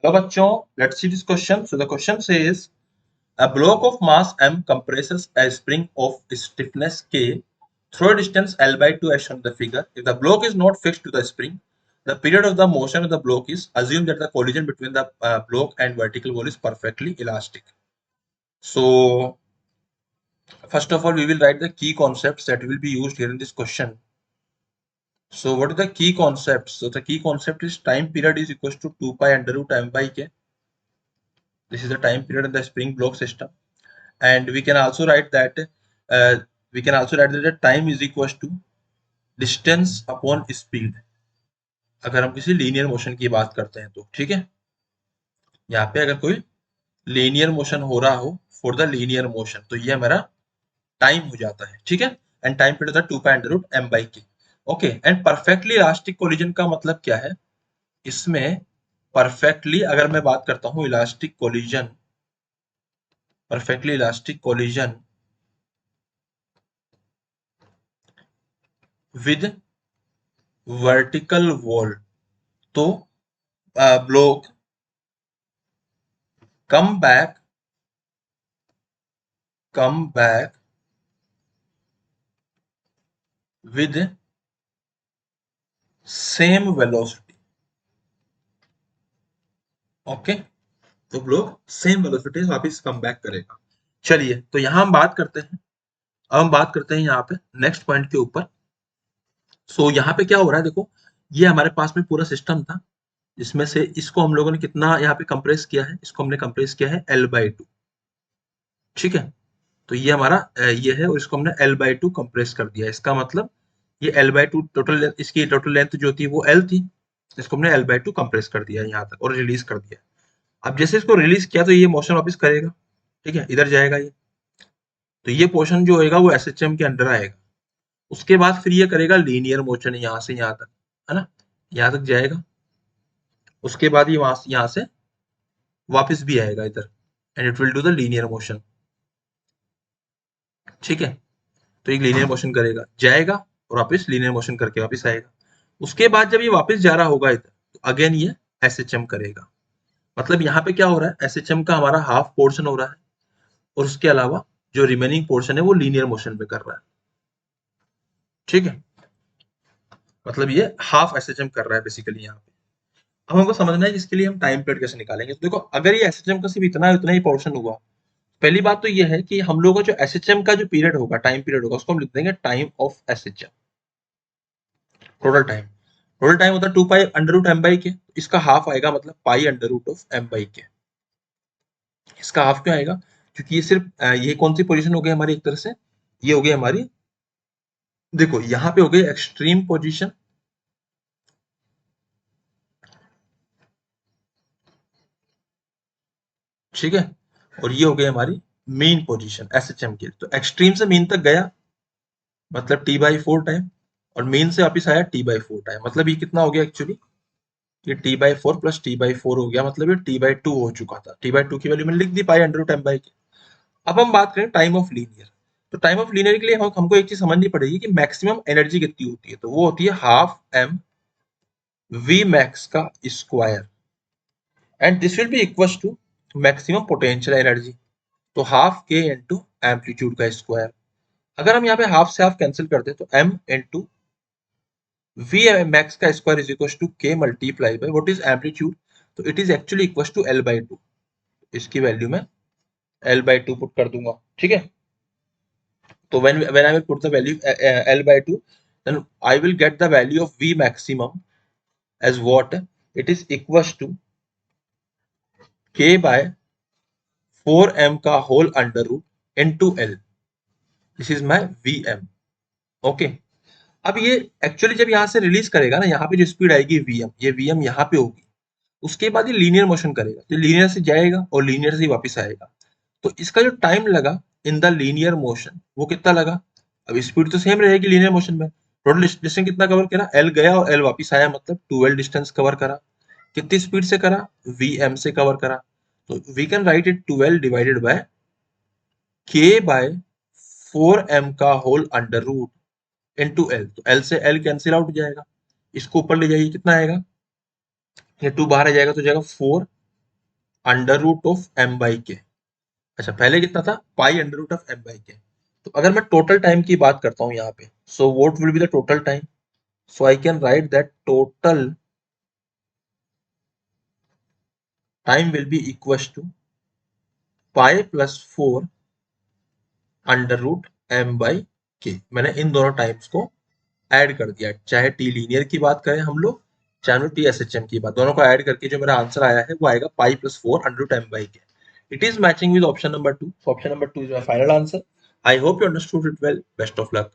Hello बच्चों, let's see this question. So the question says a block of mass m compresses a spring of stiffness k through a distance L by 2 as shown in the figure. If the block is not fixed to the spring, the period of the motion of the block is assumed that the collision between the block and vertical wall is perfectly elastic. So first of all, we will write the key concepts that will be used here in this question. So what are the key concepts? So the key concept is time period is equals to 2 pi under root m by k. This is the time period in the spring block system. And we can also write that the time is equals to distance upon speed, अगर हम किसी linear motion की बात करते हैं तो ठीक है। यहाँ पे अगर कोई लीनियर मोशन हो रहा हो फॉर द लीनियर मोशन तो ये हमारा टाइम हो जाता है, ठीक है। एंड टाइम पीरियड होता है 2 pi under root m by k। Okay, and perfectly elastic collision का मतलब क्या है? इसमें परफेक्टली अगर मैं बात करता हूँ elastic collision, perfectly elastic collision with vertical wall, तो block come back with same velocity। Okay, तो ब्लॉक सेम वेलोसिटी से वापस कम बैक करेगा। चलिए, तो यहां हम बात करते हैं, अब हम बात करते हैं यहाँ पे नेक्स्ट पॉइंट के ऊपर। सो यहाँ पे क्या हो रहा है, देखो ये हमारे पास में पूरा सिस्टम था जिसमें से इसको हम लोगों ने कितना यहाँ पे कंप्रेस किया है, इसको हमने कंप्रेस किया है L by 2, ठीक है। तो ये हमारा ये है और इसको हमने L by 2 कंप्रेस कर दिया। इसका मतलब ये L by 2 टोटल, इसकी टोटल लेंथ जो थी वो L थी, इसको हमने L by 2 कंप्रेस कर दिया यहाँ तक और रिलीज कर दिया। अब जैसे इसको रिलीज किया तो ये मोशन वापस करेगा, ठीक है, इधर जाएगा ये, तो ये पोर्शन जो होएगा वो एसएचएम के अंडर आएगा। उसके बाद फिर ये करेगा लीनियर मोशन यहाँ से यहाँ तक, है ना, यहाँ तक जाएगा। उसके बाद ये वहां यहाँ से वापस भी आएगा इधर and it will do the linear motion, ठीक है। तो एक लीनियर मोशन करेगा, जाएगा और वापस लीनियर मोशन करके वापस आएगा। उसके बाद जब ये वापस जा रहा होगा इधर तो अगेन ये एसएचएम करेगा। मतलब यहाँ पे क्या हो रहा है, एसएचएम का हमारा हाफ पोर्शन हो रहा है और उसके अलावा जो रिमेनिंग पोर्शन है वो लीनियर मोशन पे कर रहा है, ठीक है। मतलब ये हाफ एसएचएम कर रहा है बेसिकली यहाँ पे। अब हमको समझना है कि इसके लिए हम टाइम पीरियड कैसे निकालेंगे। तो देखो, अगर ये एसएचएम का सिर्फ इतना ही पोर्शन हुआ, पहली बात तो ये है कि हम लोगों का जो एसएचएम का जो पीरियड होगा, टाइम पीरियड होगा, उसको हम लिख देंगे time of SHM, total time. Total time होता है 2 pi under root M by K, इसका हाफ आएगा मतलब pi under root of M by K. इसका हाफ क्यों आएगा? क्योंकि ये सिर्फ ये कौन सी पोजीशन हो गई हमारी, एक तरह से ये हो गई हमारी, देखो यहाँ पे हो गई एक्सट्रीम पोजीशन, ठीक है, और ये हो गई हमारी मीन पोजीशन एसएचएम की। तो एक्सट्रीम से मीन तक गया मतलब टी बाई 4 टाइम, और मीन से वापिस आया टी बाई 4 टाइम। मतलब ये कितना हो गया एक्चुअली, ये T by 4 plus T by 4 हो गया, मतलब ये टी बाई 2 हो चुका था। टी बाई 2 की वैल्यू मैंने लिख दी pi under root M by k. अब हम बात करें टाइम ऑफ लीनियर। तो टाइम ऑफ लीनियर के लिए हमको एक चीज समझनी पड़ेगी कि मैक्सिमम एनर्जी कितनी होती है, तो वो होती है हाफ एम वी मैक्स का square and this will be equal to maximum potential energy, तो हाफ के इंटू एम्पलीट्यूड का स्क्वायर। अगर हम यहाँ पे हाफ से हाफ कैंसिल करते हैं तो m इंटू वी मैक्स का square is equal to k multiply by what is amplitude, तो it is actually equal to L by 2। इसकी वैल्यू में L by 2 पुट कर दूंगा, ठीक है। तो when I will put the value L by 2, then I will get the value of V maximum as what? It is equals to K by 4m का whole under root into L। This is my Vm, okay. अब ये actually जब यहाँ से release करेगा ना, यहाँ पे जो स्पीड आएगी Vm, ये Vm यहाँ पे होगी। उसके बाद ये लीनियर मोशन करेगा, तो लीनियर से जाएगा और लीनियर से ही वापस आएगा। तो इसका जो टाइम लगा इन द लीनियर मोशन वो कितना लगा? अब स्पीड तो सेम रहेगी लीनियर मोशन में। टोटल डिस्टेंस कितना कवर करा? L गया और L वापस आया, मतलब 12 डिस्टेंस कवर करा। कितनी स्पीड से करा? Vm से कवर करा। तो we can write it 12 divided by K by 4m का whole under root into L। तो L से L कैंसिल आउट हो जाएगा, इसको ऊपर ले जाइए, कितना आएगा? ये 2 बाहर आ जाएगा तो जाएगा 4 under root of M by K. अच्छा, पहले कितना था, pi under root of M by K. तो अगर मैं टोटल टाइम की बात करता हूं यहाँ पे, so what will be the total time, so I can write that total time will be equal to pi plus 4 under root M by K. मैंने इन दोनों टाइम्स को ऐड कर दिया, चाहे टी लीनियर की बात करें हम लोग, चाहे टी एस एच एम की बात, दोनों को ऐड करके जो मेरा आंसर आया है वो आएगा pi plus 4 under root M by k. It is matching with option number 2, option number 2 is my final answer. I hope you understood it well, best of luck.